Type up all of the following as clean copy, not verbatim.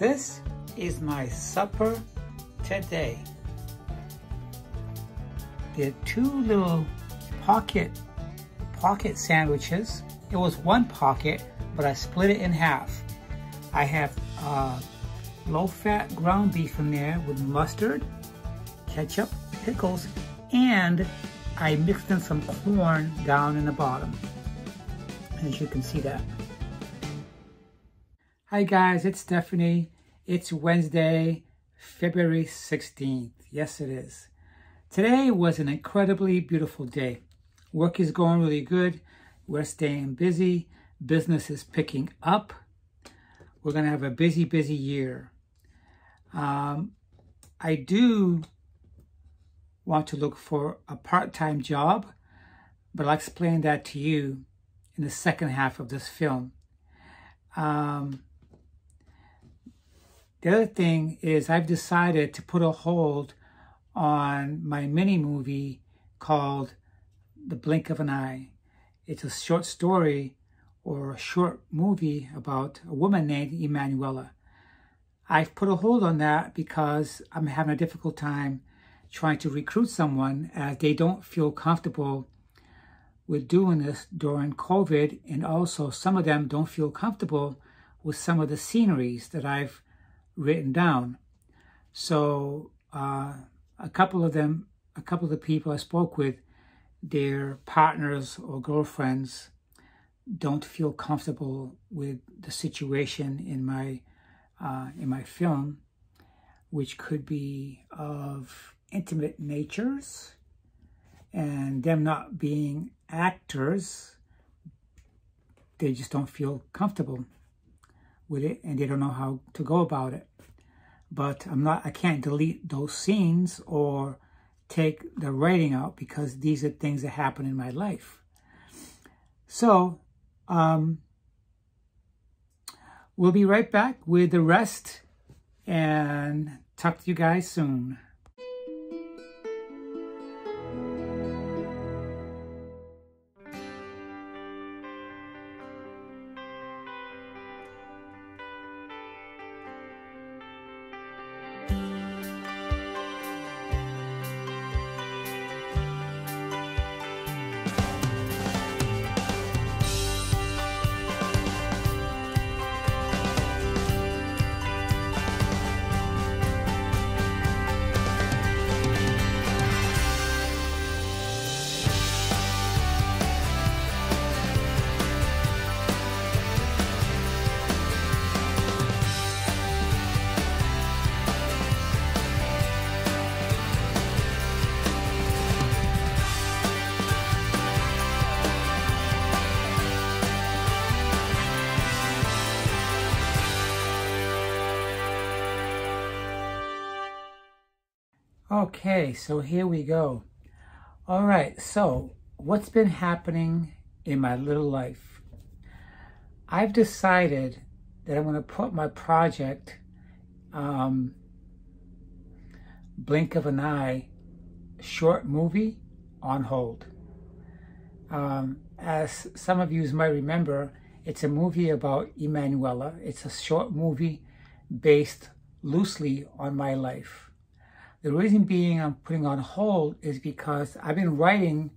This is my supper today. They're two little pocket sandwiches. It was one pocket, but I split it in half. I have low-fat ground beef in there with mustard, ketchup, pickles, and I mixed in some corn down in the bottom, as you can see that. Hi guys, it's Stephanie. It's Wednesday, February 16th. Yes, it is. Today was an incredibly beautiful day. Work is going really good. We're staying busy. Business is picking up. We're going to have a busy year. I do want to look for a part-time job, but I'll explain that to you in the second half of this film. The other thing is I've decided to put a hold on my mini movie called The Blink of an Eye. It's a short story or a short movie about a woman named Emanuela. I've put a hold on that because I'm having a difficult time trying to recruit someone as they don't feel comfortable with doing this during COVID, and also some of them don't feel comfortable with some of the sceneries that I've written down. So a couple of the people I spoke with, their partners or girlfriends don't feel comfortable with the situation in my film, which could be of intimate natures, and them not being actors, they just don't feel comfortable with it, and they don't know how to go about it. But I can't delete those scenes or take the writing out because these are things that happen in my life. So we'll be right back with the rest and talk to you guys soon. Okay, so here we go. All right, so what's been happening in my little life? I've decided that I'm going to put my project, Blink of an Eye short movie, on hold. As some of you might remember, it's a movie about Emanuela. It's a short movie based loosely on my life. The reason being I'm putting on hold is because I've been writing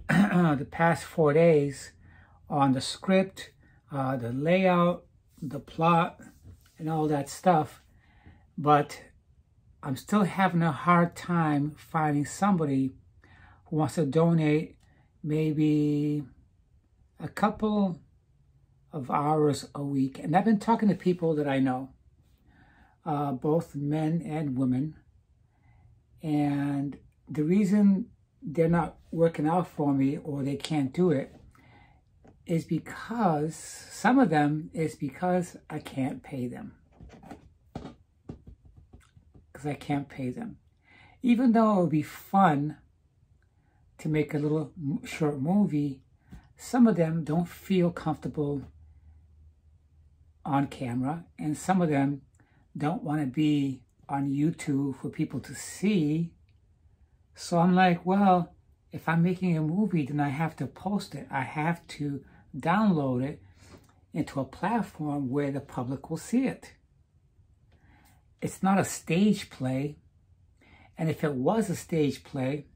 the past 4 days on the script, the layout, the plot, and all that stuff. But I'm still having a hard time finding somebody who wants to donate maybe a couple of hours a week. And I've been talking to people that I know, both men and women. And the reason they're not working out for me or they can't do it is because, some of them is because I can't pay them. Because I can't pay them. Even though it would be fun to make a little short movie, some of them don't feel comfortable on camera, and some of them don't want to be on YouTube for people to see. So I'm like, well, if I'm making a movie, then I have to post it. I have to download it into a platform where the public will see it. it's not a stage play. And if it was a stage play,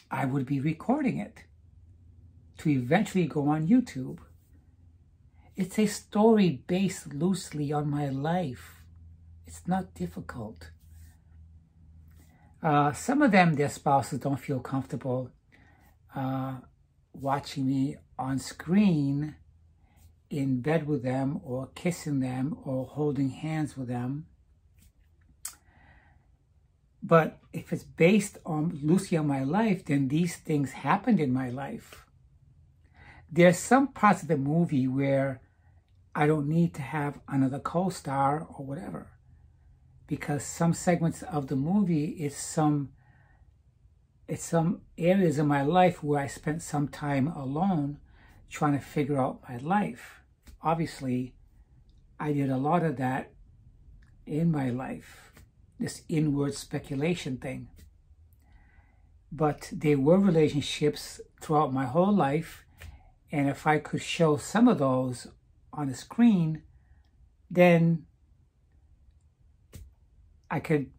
I would be recording it to eventually go on YouTube. It's a story based loosely on my life. It's not difficult. Some of them, their spouses don't feel comfortable watching me on screen in bed with them or kissing them or holding hands with them. But if it's based on loosely on my life, then these things happened in my life. There's some parts of the movie where I don't need to have another co-star or whatever, because some segments of the movie it's some areas in my life where I spent some time alone trying to figure out my life. Obviously, I did a lot of that in my life, this inward speculation thing. But they were relationships throughout my whole life, and if I could show some of those on the screen, then I could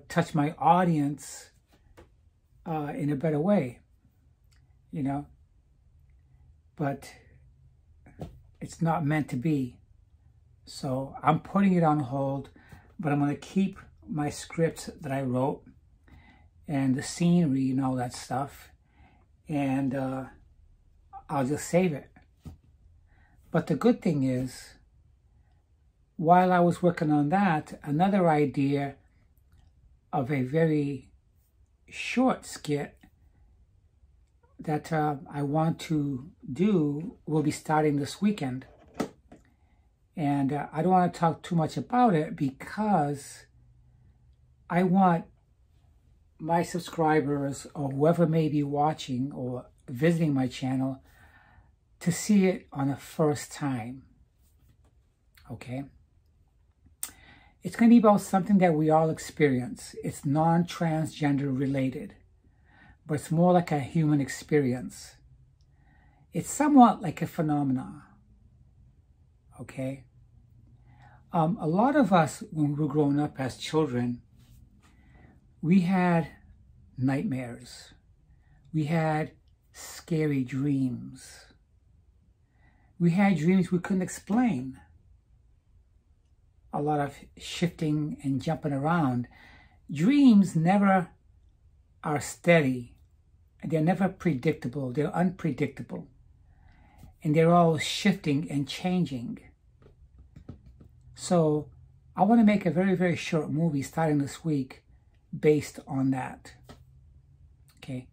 touch my audience in a better way, you know. But it's not meant to be. So I'm putting it on hold, but I'm going to keep my scripts that I wrote and the scenery and all that stuff, and I'll just save it. But the good thing is, while I was working on that, another idea of a very short skit that I want to do will be starting this weekend. And I don't want to talk too much about it because I want my subscribers or whoever may be watching or visiting my channel to see it on the first time. Okay? It's going to be about something that we all experience. It's non-transgender related, but it's more like a human experience. It's somewhat like a phenomenon. Okay? A lot of us, when we were growing up as children, we had nightmares. We had scary dreams. We had dreams we couldn't explain. A lot of shifting and jumping around. Dreams never are steady. They're never predictable. They're unpredictable. And they're all shifting and changing. So I want to make a very, very short movie starting this week based on that. Okay.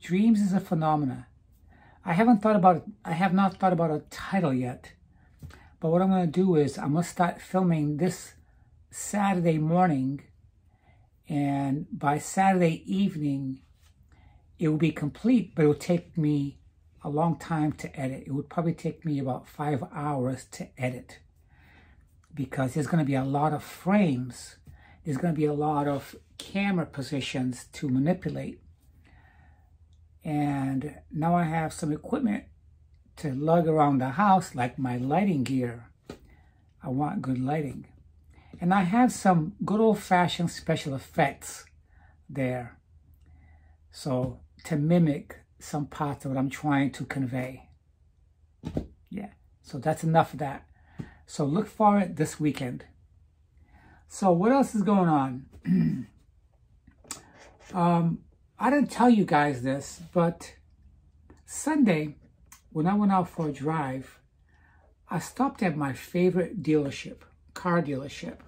Dreams is a phenomena. I have not thought about a title yet. But what I'm going to do is I'm going to start filming this Saturday morning, and by Saturday evening, it will be complete, but it will take me a long time to edit. It would probably take me about 5 hours to edit because there's going to be a lot of frames. There's going to be a lot of camera positions to manipulate. And now I have some equipment to lug around the house, like my lighting gear. I want good lighting. And I have some good old-fashioned special effects there. So to mimic some parts of what I'm trying to convey. Yeah, so that's enough of that. So look for it this weekend. So what else is going on? I didn't tell you guys this, but Sunday, when I went out for a drive, I stopped at my favorite dealership, car dealership.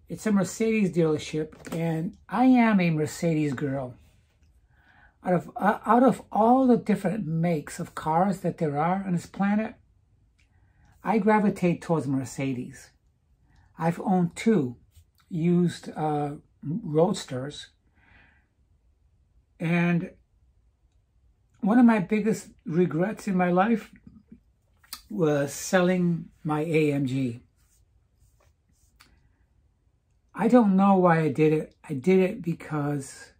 It's a Mercedes dealership, and I am a Mercedes girl. Out of all the different makes of cars that there are on this planet, I gravitate towards Mercedes. I've owned 2 used roadsters, and one of my biggest regrets in my life was selling my AMG. I don't know why I did it. I did it because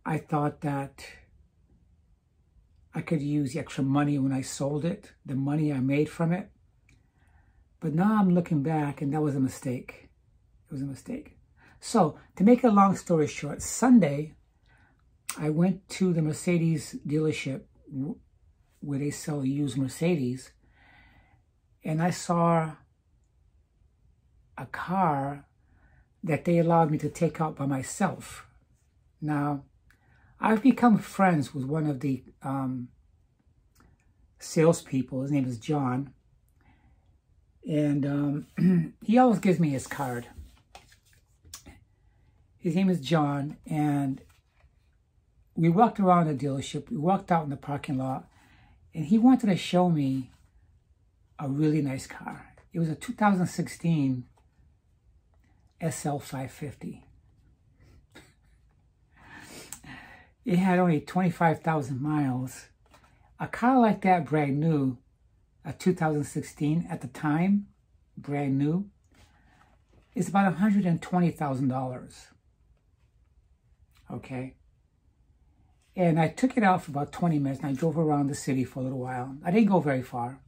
I thought that I could use the extra money when I sold it, the money I made from it. But now I'm looking back, and that was a mistake. It was a mistake. So, to make a long story short, Sunday, I went to the Mercedes dealership where they sell used Mercedes, and I saw a car that they allowed me to take out by myself. Now, I've become friends with one of the salespeople. His name is John, and he always gives me his card. His name is John, and we walked around the dealership. We walked out in the parking lot, and he wanted to show me a really nice car. It was a 2016 SL550. It had only 25,000 miles. A car like that, brand new, a 2016 at the time, brand new, is about $120,000. Okay? And I took it out for about 20 minutes, and I drove around the city for a little while. I didn't go very far.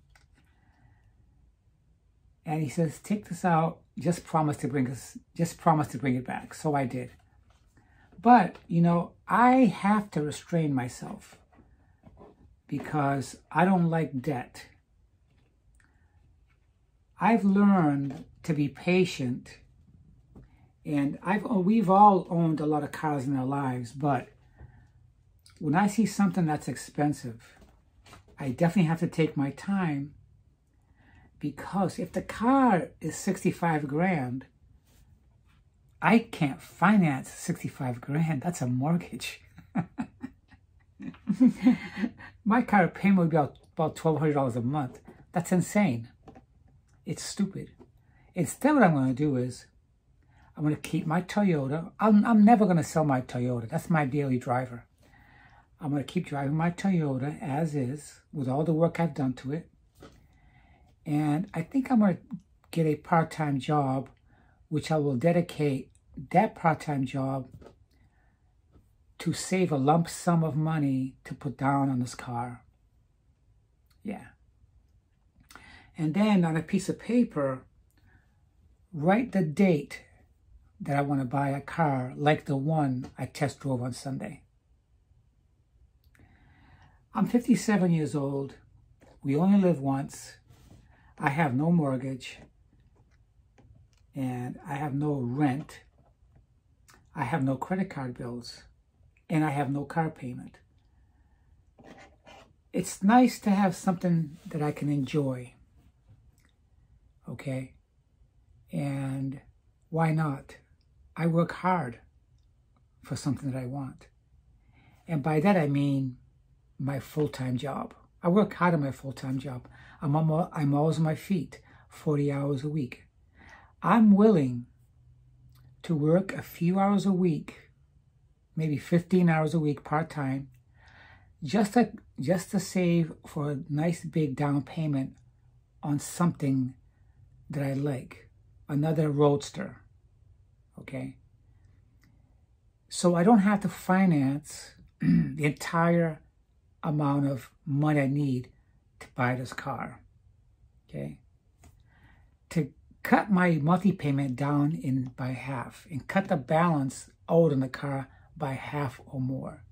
And he says, take this out, just promise to bring it back. So I did. But, you know, I have to restrain myself because I don't like debt. I've learned to be patient, and we've all owned a lot of cars in our lives, but when I see something that's expensive, I definitely have to take my time, because if the car is 65 grand, I can't finance 65 grand. That's a mortgage. My car payment would be about $1,200 a month. That's insane. It's stupid. Instead, what I'm going to do is I'm going to keep my Toyota. I'm never going to sell my Toyota. That's my daily driver. I'm going to keep driving my Toyota as is with all the work I've done to it. And I think I'm going to get a part-time job, which I will dedicate that part-time job to save a lump sum of money to put down on this car. Yeah. And then on a piece of paper, write the date that I want to buy a car like the one I test drove on Sunday. I'm 57 years old. We only live once. I have no mortgage, and I have no rent. I have no credit card bills, and I have no car payment. It's nice to have something that I can enjoy, okay? And why not? I work hard for something that I want. And by that I mean my full-time job. I work hard on my full-time job. I'm always on my feet, 40 hours a week. I'm willing to work a few hours a week, maybe 15 hours a week part-time, just to save for a nice big down payment on something that I like, another Roadster, okay? So I don't have to finance the entire amount of money I need to buy this car, okay? To cut my monthly payment down by half and cut the balance owed on the car by half or more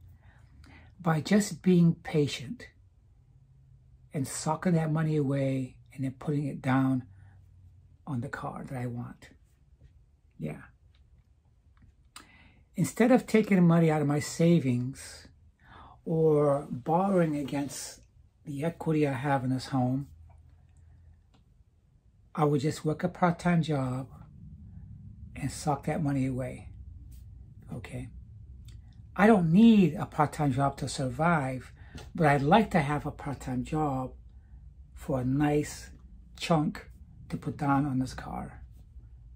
by just being patient and socking that money away and then putting it down on the car that I want. Yeah. Instead of taking money out of my savings or borrowing against the equity I have in this home, I would just work a part-time job and sock that money away, okay? I don't need a part-time job to survive, but I'd like to have a part-time job for a nice chunk to put down on this car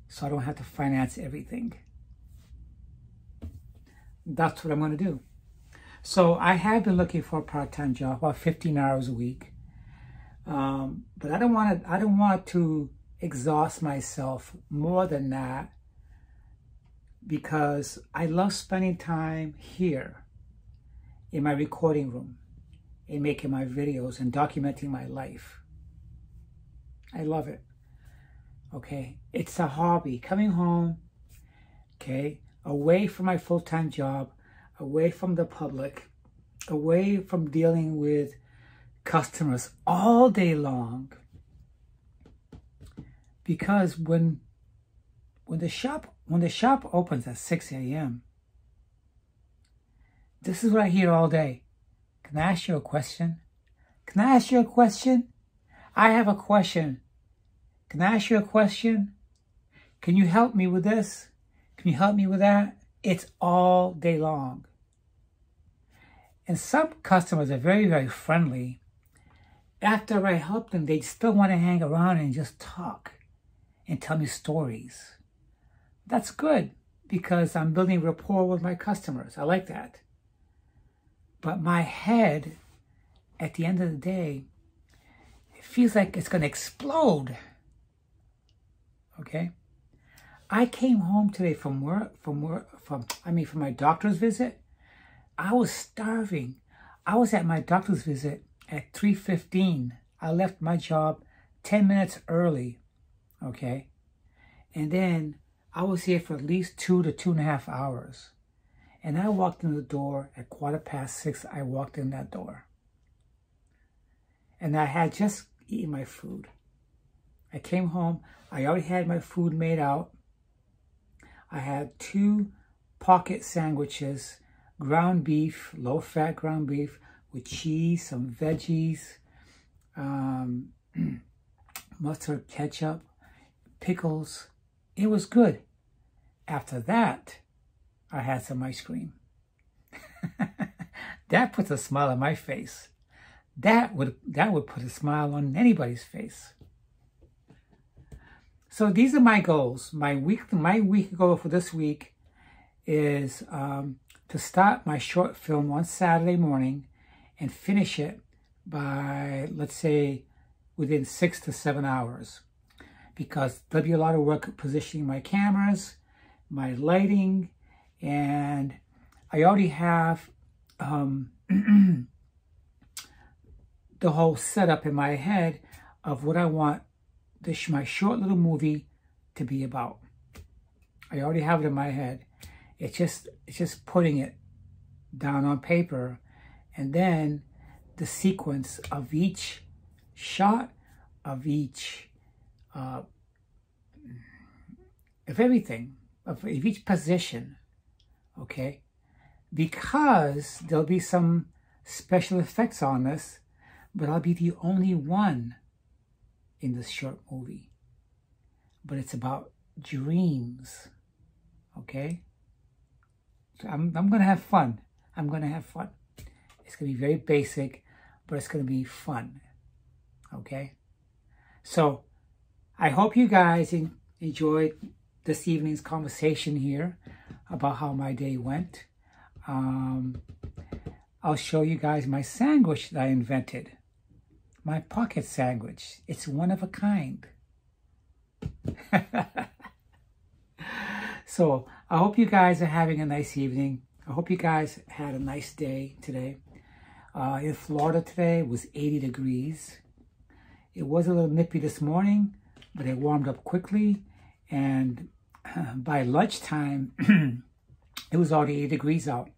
so I don't have to finance everything. That's what I'm going to do. So I have been looking for a part-time job, about 15 hours a week. But I don't want to exhaust myself more than that, because I love spending time here in my recording room and making my videos and documenting my life. I love it. Okay, it's a hobby. Coming home, okay, away from my full-time job, away from the public, away from dealing with customers all day long. Because when the shop opens at 6 a.m., this is what I hear all day. Can I ask you a question? Can I ask you a question? I have a question. Can I ask you a question? Can you help me with this? Can you help me with that? It's all day long. And some customers are very, very friendly. After I help them, they still want to hang around and just talk and tell me stories. That's good because I'm building rapport with my customers. I like that. But my head, at the end of the day, it feels like it's going to explode. Okay? I came home today from my doctor's visit. I was starving. I was at my doctor's visit at 3:15. I left my job 10 minutes early. Okay? And then I was here for at least 2 to 2.5 hours. And I walked in the door at 6:15. I walked in that door. And I had just eaten my food. I came home. I already had my food made out. I had 2 pocket sandwiches, ground beef, low-fat ground beef with cheese, some veggies, mustard, ketchup, pickles. It was good. After that, I had some ice cream. That puts a smile on my face. That would put a smile on anybody's face. So these are my goals. My week goal for this week is to start my short film on Saturday morning and finish it by, let's say, within 6 to 7 hours. Because there'll be a lot of work positioning my cameras, my lighting, and I already have the whole setup in my head of what I want my short little movie to be about. I already have it in my head. It's just putting it down on paper, and then the sequence of each shot, of each of everything, of each position, okay? Because there'll be some special effects on this, but I'll be the only one in this short movie. But it's about dreams, okay? So I'm going to have fun. I'm going to have fun. It's going to be very basic, but it's going to be fun, okay? So I hope you guys enjoyed this evening's conversation here about how my day went. I'll show you guys my sandwich that I invented. My pocket sandwich. It's one of a kind. So I hope you guys are having a nice evening. I hope you guys had a nice day today. In Florida today, it was 80 degrees. It was a little nippy this morning, but it warmed up quickly. And by lunchtime, it was already 80 degrees out.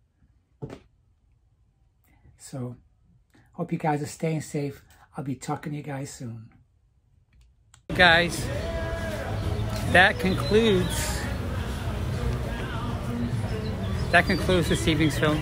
So hope you guys are staying safe. I'll be talking to you guys soon. Guys, that concludes this evening's film.